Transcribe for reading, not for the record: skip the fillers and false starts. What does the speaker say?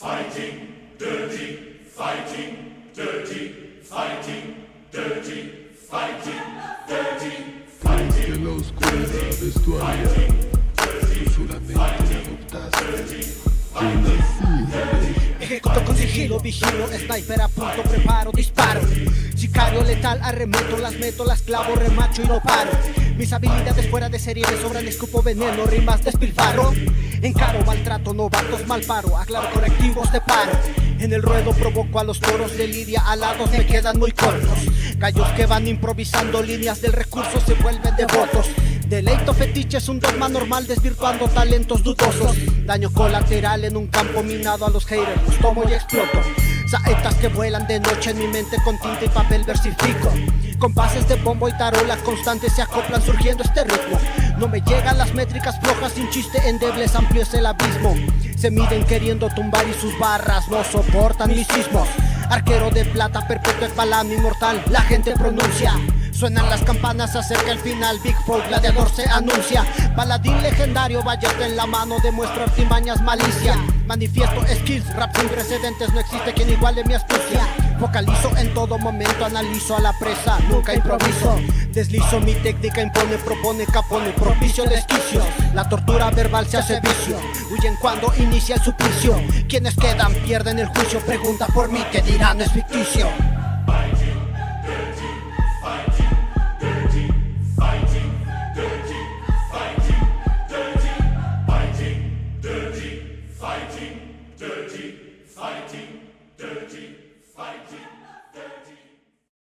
Fighting, dirty, fighting, dirty, fighting, dirty, fighting, dirty, Que la oscuridad es tu aliado, tú solamente adoptaste una fina. Ejecuto con sigilo, vigilo, sniper a punto, preparo, disparo. Sicario letal, arremeto, las meto, las clavo, remacho y no paro. Mis habilidades fuera de serie me sobran, escupo veneno, rimas despilfarro. Encaro, maltrato, novatos, malparo, aclaro correctivos de paro. En el ruedo provoco a los toros de lidia, alados me quedan muy cortos. Gallos que van improvisando líneas del recurso se vuelven devotos. Deleito fetiche es un dogma normal desvirtuando talentos dudosos. Daño colateral en un campo minado, a los haters los tomo y exploto. Saetas que vuelan de noche en mi mente con tinta y papel versifico. Compases de bombo y tarola constantes se acoplan surgiendo este ritmo. No me llegan las métricas flojas, sin chiste endebles amplio es el abismo. Se miden queriendo tumbar y sus barras no soportan mis sismos. Arquero de plata, perpetuo es palam inmortal, la gente pronuncia. Suenan las campanas, se acerca el final, Big Four, gladiador se anuncia. Paladín legendario, ballesta en la mano, demuestro artimañas, malicia. Manifiesto skills, rap sin precedentes, no existe quien iguale mi astucia. Focalizo en todo momento, analizo a la presa, nunca improviso. Deslizo mi técnica, impone, propone, capone, propicio desquicios. La tortura verbal se hace vicio, huyen cuando inicia el suplicio. Quienes quedan pierden el juicio, pregunta por mí, que dirán no es ficticio.